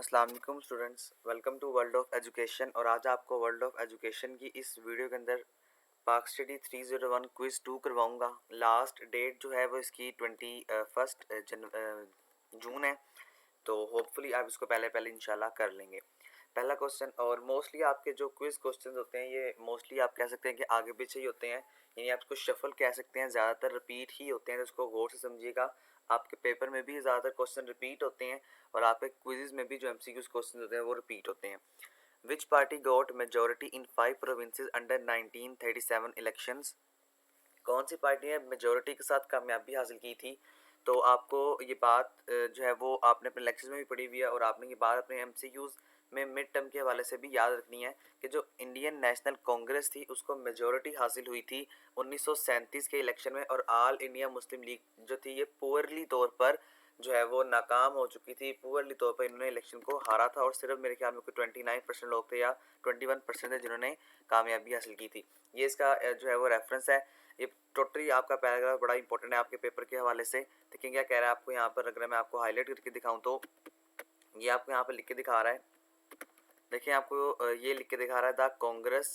अस्सलाम वालेकुम students, welcome to world of education. और आज आपको वर्ल्ड ऑफ एजुकेशन की इस वीडियो के अंदर पाक स्टडी 301 क्विज 2 करवाऊंगा। लास्ट डेट जो है वो इसकी 21 जून है, तो होपफुली आप इसको पहले पहले इंशाल्लाह कर लेंगे। पहला क्वेश्चन, और मोस्टली आपके जो क्विज क्वेश्चन होते हैं ये मोस्टली आप कह सकते हैं कि आगे पीछे ही होते हैं, यानी आप इसको शफल कह सकते हैं, ज़्यादातर रिपीट ही होते हैं, तो इसको गौर से समझिएगा। आपके पेपर में भी ज़्यादातर क्वेश्चन रिपीट होते हैं और आपके क्विज़ में भी जो एमसीक्यूज क्वेश्चन होते हैं वो रिपीट होते हैं। विच party got majority in 5 provinces under 1937 elections? कौन सी पार्टी ने मेजोरिटी के साथ कामयाबी हासिल की थी? तो आपको ये बात जो है वो आपने अपने लेक्चर्स में भी पढ़ी हुई है और आपने ये बात अपने एमसीक्यूज में मिड टर्म के हवाले से भी याद रखनी है कि जो इंडियन नेशनल कांग्रेस थी उसको मेजोरिटी हासिल हुई थी 1937 के इलेक्शन में, और ऑल इंडिया मुस्लिम लीग जो थी ये पुअरली तौर पर जो है वो नाकाम हो चुकी थी। पुअरली तौर पर इन्होंने इलेक्शन को हारा था और सिर्फ मेरे ख्याल में कोई 29% लोग थे या 21% थे जिन्होंने कामयाबी हासिल की थी। ये इसका जो है वो रेफरेंस है। ये टोटली आपका पैराग्राफ बड़ा इंपॉर्टेंट है आपके पेपर के हवाले से। देखिए क्या कह रहा है आपको यहाँ पर, अगर मैं आपको हाईलाइट करके दिखाऊं तो ये आपको यहाँ पर लिख के दिखा रहा है। देखिए आपको ये लिख के दिखा रहा है the Congress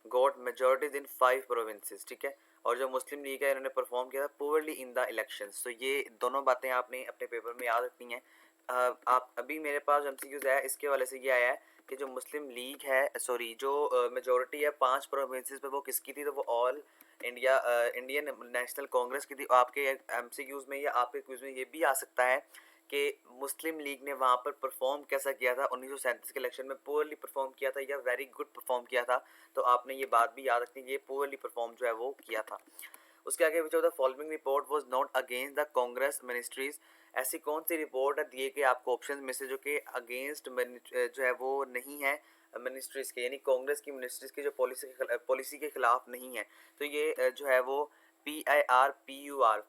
got majorities in 5 provinces, ठीक है। और जो मुस्लिम लीग है इन्होंने परफॉर्म किया था पुअरली इन द इलेक्शंस। तो ये दोनों बातें आपने अपने पेपर में याद रखनी है। आप अभी मेरे पास एमसीक्यूज है, इसके वाले से ये आया है कि जो मुस्लिम लीग है, सॉरी जो मेजोरिटी है 5 प्रोविंसेस पे, वो किसकी थी? तो वो all India Indian national Congress की थी। आपके एमसीक्यूज में या आपके क्विज में ये भी आ सकता है कि मुस्लिम लीग ने वहाँ पर परफॉर्म कैसा किया था 1937 के इलेक्शन में, पुअरली परफॉर्म किया था या वेरी गुड परफॉर्म किया था। तो आपने ये बात भी याद रखनी है, ये पुअरली परफॉर्म जो है वो किया था। उसके आगे which of the following report was not against the Congress ministries? ऐसी कौन सी रिपोर्ट है दिए गए आपको ऑप्शन में से जो कि अगेंस्ट जो है वो नहीं है मिनिस्ट्रीज के, यानी कांग्रेस की मिनिस्ट्रीज की जो पॉलिसी के खिलाफ नहीं है? तो ये जो है वो PIRPUR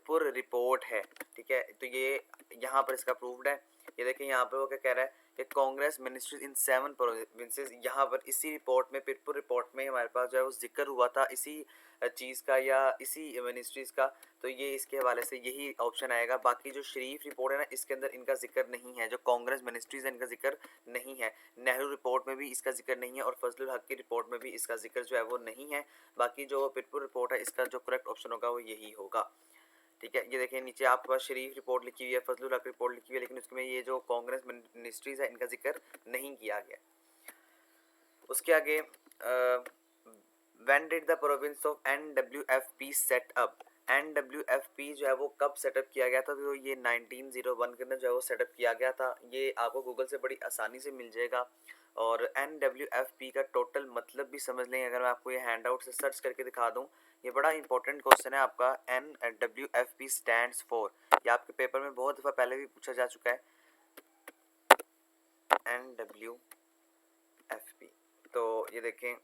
पुर रिपोर्ट है, ठीक है। तो ये यहाँ पर इसका प्रूव्ड है। ये देखिए यहाँ पर वो क्या कह रहा है कि कांग्रेस मिनिस्ट्रीज इन 7 प्रोविंसेस। यहाँ पर इसी रिपोर्ट में, पिरपुर रिपोर्ट में हमारे पास जो है वो जिक्र हुआ था इसी चीज़ का या इसी मिनिस्ट्रीज का। तो ये इसके हवाले से यही ऑप्शन आएगा। बाकी जो शरीफ रिपोर्ट है ना, इसके अंदर इनका जिक्र नहीं है। जो कांग्रेस मिनिस्ट्रीज है इनका जिक्र नहीं है। नेहरू रिपोर्ट में भी इसका जिक्र नहीं है और फजलुल हक की रिपोर्ट में भी इसका जिक्र जो है वो नहीं है। बाकी जो पिरपुर रिपोर्ट है इसका जो करेक्ट ऑप्शन होगा वो यही होगा, ठीक है। ये देखिए नीचे आपके पास शरीफ रिपोर्ट लिखी हुई है, फजलुल हक रिपोर्ट लिखी हुई है, लेकिन उसमें ये जो कांग्रेस मिनिस्ट्रीज है इनका जिक्र नहीं किया गया। उसके आगे when did the province of NWFP set up? NWFP जो है वो कब सेटअप किया गया था? तो ये 1901 के अंदर जो है वो सेटअप किया गया था। ये आपको गूगल से बड़ी आसानी से मिल जाएगा। और NWFP का टोटल मतलब भी समझ लें, अगर मैं आपको ये हैंड आउट से सर्च करके दिखा दूं। ये बड़ा इंपॉर्टेंट क्वेश्चन है आपका। NWFP स्टैंड्स फॉर, ये आपके पेपर में बहुत दफ़ा पहले भी पूछा जा चुका है। NWFP, तो ये देखें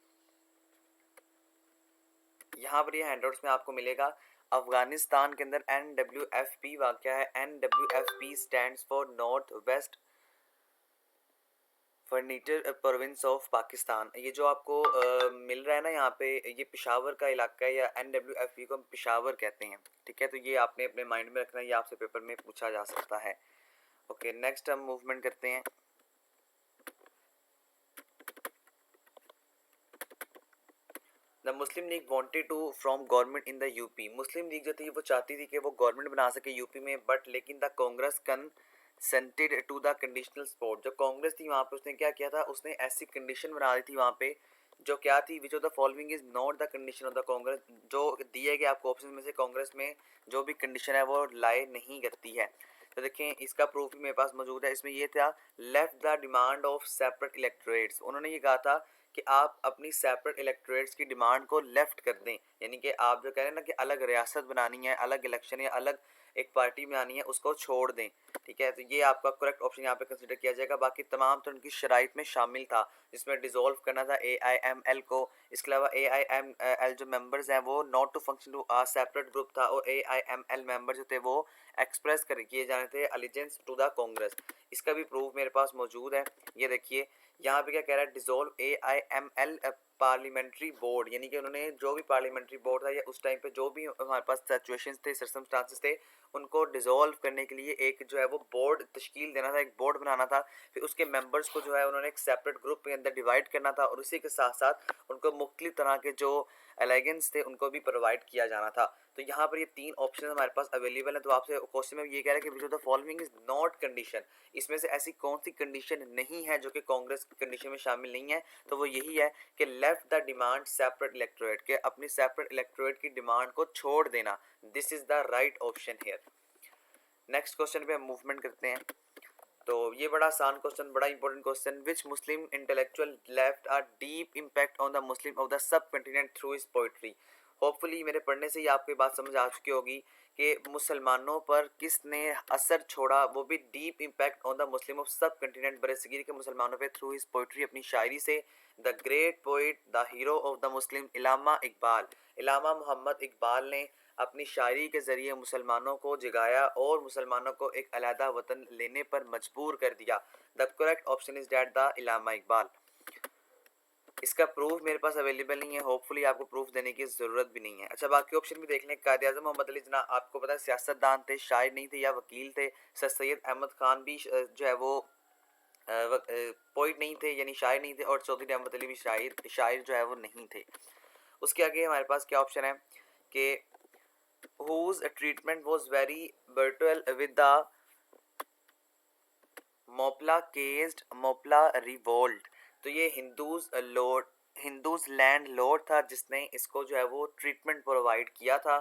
यहाँ पर ये हैंडआउट्स में आपको मिलेगा। अफगानिस्तान के अंदर NWFP वाक़या है। NWFP stands for north west furniture province of Pakistan. ये जो आपको मिल रहा है ना यहाँ पे, ये पेशावर का इलाका है, या NWFP को हम पेशावर कहते हैं, ठीक है। तो ये आपने अपने माइंड में रखना है, ये आपसे पेपर में पूछा जा सकता है। ओके, नेक्स्ट हम मूवमेंट करते हैं। The Muslim League wanted to from government in the UP. Muslim League जो थी वो चाहती थी कि वो गवर्नमेंट बना सके यूपी में, बट लेकिन the Congress consented to the conditional support. जो कांग्रेस थी वहाँ पे उसने क्या किया था, उसने ऐसी कंडीशन बना दी थी वहाँ पे जो क्या थी, which of the following is not the condition of the Congress. जो दिए गए आपको ऑप्शन में से कांग्रेस में जो भी कंडीशन है वो लाई नहीं करती है। तो देखें इसका प्रूफ भी मेरे पास मौजूद है। इसमें ये था left the demand of separate electorates. उन्होंने ये कहा था कि आप अपनी सेपरेट इलेक्टोरेट्स की डिमांड को लेफ्ट कर दें, यानी कि आप जो कह रहे हैं ना कि अलग रियासत बनानी है, अलग इलेक्शन या अलग एक पार्टी बनानी है, उसको छोड़ दें, ठीक है। तो ये आपका करेक्ट ऑप्शन यहाँ पे कंसिडर किया जाएगा। बाकी तमाम तो उनकी शराइत में शामिल था, जिसमें डिसॉल्व करना था AIML को। इसके अलावा AIML जो मेंबर्स हैं वो not to function to a separate group था, और AIML मेंबर जो थे वो एक्सप्रेस कर किए जाने थे अलिजेंस टू द कांग्रेस। इसका भी प्रूफ मेरे पास मौजूद है। ये देखिए यहाँ पे क्या कह रहा है, डिसॉल्व AIML पार्लियामेंट्री बोर्ड, यानी कि उन्होंने जो भी पार्लियामेंट्री बोर्ड था या उस टाइम पे जो भी हमारे पास सिचुएशंस थे, सर्कमस्टांसेस थे, उनको डिसॉल्व करने के लिए एक जो है वो बोर्ड तश्कील देना था, एक बोर्ड बनाना था। फिर उसके मेंबर्स को जो है उन्होंने एक सेपरेट ग्रुप के अंदर डिवाइड करना था और उसी के साथ साथ उनको मुख्तलिफ तरह के जो एलिगेंस थे उनको भी प्रोवाइड किया जाना था। तो यहाँ पर ये 3 ऑप्शन हमारे पास अवेलेबल है। तो आपसे क्वेश्चन में ये कह रहा है कि which of the following is not condition, इसमें से ऐसी कौन सी कंडीशन नहीं है जो कि कांग्रेस की कंडीशन में शामिल नहीं है। तो वो यही है कि left the demand separate electorate, के अपनी सेपरेट इलेक्टोरेट की डिमांड को छोड़ देना। This is the right option here. Next question पे हम मूवमेंट करते हैं। तो ये बड़ा आसान क्वेश्चन, बड़ा important question. Which Muslim intellectual left a deep impact on the Muslim of the sub continent through his poetry. Hopefully मेरे पढ़ने से ही आपको बात समझ आ चुकी होगी कि मुसलमानों पर किसने असर छोड़ा, वो भी deep impact on the Muslim of subcontinent, बरसगीर के मुसलमानों पे थ्रू हिज पोइट्री, अपनी शायरी से। The great poet the hero of the Muslim Allama Iqbal, Allama Mohammad Iqbal ने अपनी शायरी के ज़रिए मुसलमानों को जगाया और मुसलमानों को एक अलहदा वतन लेने पर मजबूर कर दिया। The correct option is that the Allama Iqbal. इसका प्रूफ मेरे पास अवेलेबल नहीं है, होपफुली आपको प्रूफ देने की ज़रूरत भी नहीं है। अच्छा, बाकी ऑप्शन भी देख लें। कायद आज़म मोहम्मद अली जिन्ना, आपको पता है सियासतदान थे, शायर नहीं थे या वकील थे। सर सैयद अहमद खान भी जो है वो पोइट नहीं थे, यानी शायर नहीं थे। और चौधरी अहमद अली भी शायर जो है वो नहीं थे। उसके आगे हमारे पास क्या ऑप्शन है कि whose treatment was very brutal with the Moplah केस्ड Moplah revolt. तो ये हिंदूज लैंड लॉर्ड था जिसने इसको जो है वो ट्रीटमेंट प्रोवाइड किया था।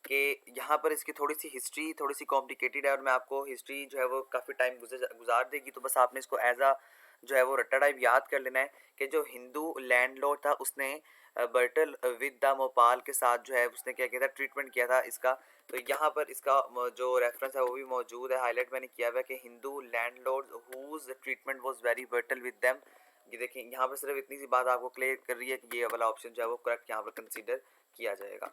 कि यहाँ पर इसकी थोड़ी सी हिस्ट्री थोड़ी सी कॉम्प्लिकेटेड है और मैं आपको हिस्ट्री जो है वो काफ़ी टाइम गुजार देगी, तो बस आपने इसको एज अ जो है वो रट्टा टाइप याद कर लेना है कि जो हिंदू लैंडलॉर्ड था उसने बर्टल विद द मोपाल के साथ जो है उसने क्या किया था, ट्रीटमेंट किया था इसका। तो यहाँ पर इसका जो रेफरेंस है वो भी मौजूद है, हाईलाइट मैंने किया हुआ है कि Hindu landlord whose treatment was very brutal with them. ये देखें यहाँ पर सिर्फ इतनी सी बात आपको क्लियर कर रही है कि ये वाला ऑप्शन जो है वो करेक्ट यहाँ पर कंसीडर किया जाएगा।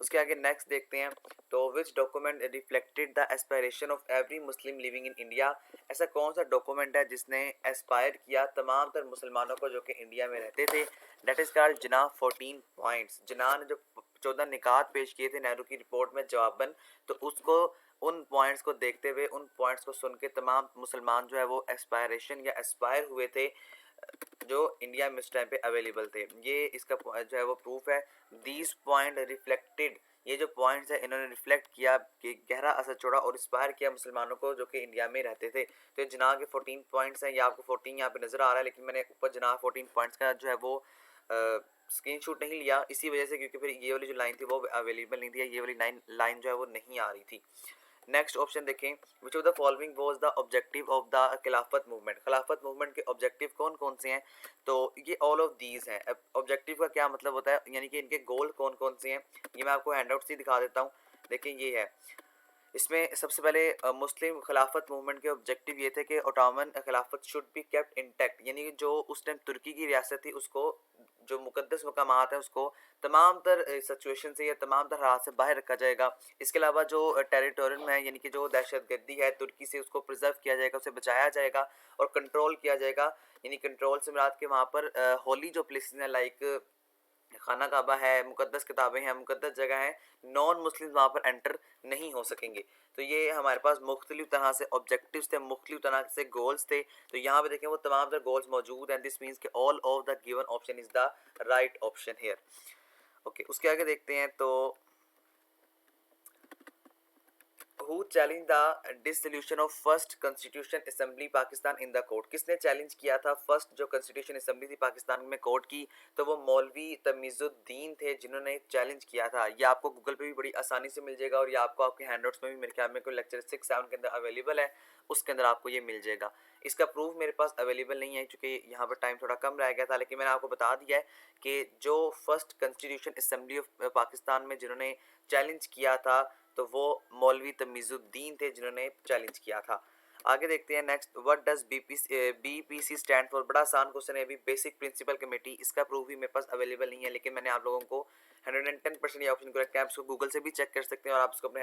उसके आगे नेक्स्ट देखते हैं। तो which document reflected the aspiration of every Muslim living in India, ऐसा कौन सा डॉक्यूमेंट है जिसने एस्पायर किया तमाम तर मुसलमानों को जो कि इंडिया में रहते थे। That is called Jinnah 14 points. Jinnah ने जो 14 निकात पेश किए थे नेहरू की रिपोर्ट में जवाबन, तो उसको उन पॉइंट्स को देखते हुए, उन पॉइंट्स को सुन के तमाम मुसलमान जो है वो एस्पायरेशन या एस्पायर हुए थे जो इंडिया में उस टाइम पे अवेलेबल थे। ये इसका जो है वो प्रूफ है। दीज पॉइंट रिफ्लेक्टेड, ये जो पॉइंट्स है इन्होंने रिफ्लेक्ट किया कि गहरा असर छोड़ा और इंस्पायर किया मुसलमानों को जो कि इंडिया में रहते थे। तो जिना के 14 पॉइंट्स हैं, ये आपको 14 यहाँ पे नज़र आ रहा है, लेकिन मैंने ऊपर जिना 14 पॉइंट्स का जो है वो स्क्रीनशॉट नहीं लिया इसी वजह से, क्योंकि फिर ये वाली जो लाइन थी वो अवेलेबल नहीं थी, ये वाली लाइन जो है वो नहीं आ रही थी। नेक्स्ट ऑप्शन देखें। Which of the following was the objective of the खिलाफत मूवमेंट, खिलाफत मूवमेंट के ऑब्जेक्टिव कौन कौन से हैं। तो ये ऑल ऑफ दीज हैं। ऑब्जेक्टिव का क्या मतलब होता है, यानी कि इनके गोल कौन कौन से हैं, ये मैं आपको हैंडआउट से दिखा देता हूँ। देखें ये है, इसमें सबसे पहले मुस्लिम खिलाफत मूवमेंट के ऑब्जेक्टिव ये थे कि ओटोमन खिलाफत शुड बी केप्ट इंटैक्ट, यानी कि जो उस टाइम तुर्की की रियासत थी उसको जो मुकद्दस मकामात हैं उसको तमाम तर सिचुएशन से या तमाम तर हालात से बाहर रखा जाएगा। इसके अलावा जो टेरिटोरियल है यानी कि जो दहशत गर्दी है तुर्की से, उसको प्रिजर्व किया जाएगा, उसे बचाया जाएगा और कंट्रोल किया जाएगा। यानी कंट्रोल से मुराद के वहाँ पर होली जो प्लेसेस हैं लाइक खाना काबा है, मुकद्दस किताबें हैं, मुकद्दस जगह है, नॉन मुस्लिम वहाँ पर एंटर नहीं हो सकेंगे। तो ये हमारे पास मुख्तलिफ तरह से ऑब्जेक्टिव्स थे, मुख्तलिफ तरह से गोल्स थे। तो यहाँ पे देखें वो तमाम तरह गोल्स मौजूद हैं। दिस मीन्स कि all of the given option is the right option here. Okay, उसके आगे देखते हैं। तो who challenged the dissolution of first constitution assembly Pakistan in the court, किसने चैलेंज किया था फर्स्ट जो constitution assembly थी पाकिस्तान में कोर्ट की। तो वो मौलवी तमीज़ुद्दीन थे जिन्होंने चैलेंज किया था। ये आपको गूगल पे भी बड़ी आसानी से मिल जाएगा और ये आपको आपके हैंडआउट्स में भी मेरे ख्याल में कोई लेक्चर 6-7 के अंदर अवेलेबल है, उसके अंदर आपको ये मिल जाएगा। इसका प्रूफ मेरे पास अवेलेबल नहीं है क्योंकि यहाँ पर टाइम थोड़ा कम रह गया था, लेकिन मैंने आपको बता दिया है कि जो first constitution assembly of Pakistan में जिन्होंने चैलेंज किया था तो वो मौलवी तमीज़ुद्दीन थे जिन्होंने चैलेंज किया था। आगे देखते हैं next, what does BPC stand for. बड़ा आसान क्वेश्चन है, अभी बेसिक प्रिंसिपल कमेटी, इसका प्रूफ भी मेरे पास अवेलेबल नहीं है, लेकिन मैंने आप लोगों को 110% ये ऑप्शन करेक्ट है। आप इसको गूगल से भी चेक कर सकते हैं और आप इसको अपने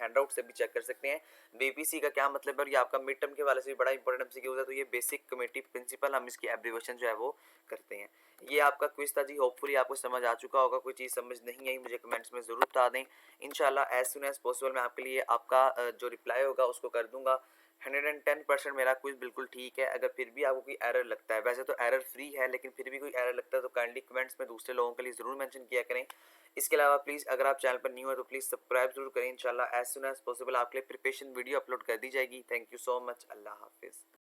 हैंडआउट से भी चेक कर सकते हैं। बीपीसी का क्या मतलब है, और ये आपका मिड टर्म के वाले से भी बड़ा इंपॉर्टेंट एमसीक्यू है। तो ये बेसिक कमेटी प्रिंसिपल, हम इसकी एब्रीविएशन जो है वो करते हैं। ये आपका क्विज था जी, होपफुली आपको समझ आ चुका होगा। कोई चीज़ समझ नहीं आई मुझे कमेंट्स में ज़रूर बता दें। इंशाल्लाह एज सुन एज पॉसिबल मैं आपके लिए आपका जो रिप्लाई होगा उसको कर दूंगा। 110% मेरा क्विज बिल्कुल ठीक है। अगर फिर भी आपको कोई एरर लगता है, वैसे तो एरर फ्री है, लेकिन फिर भी कोई एरर लगता है तो काइंडली कमेंट्स में दूसरे लोगों के लिए ज़रूर मेंशन किया करें। इसके अलावा प्लीज़ अगर आप चैनल पर न्यू है तो प्लीज़ सब्सक्राइब जरूर करें। इंशाल्लाह एज सुन एज पॉसिबल आपके लिए प्रिपरेशन वीडियो अपलोड कर दी जाएगी। Thank you so much. Allah हाफिज़।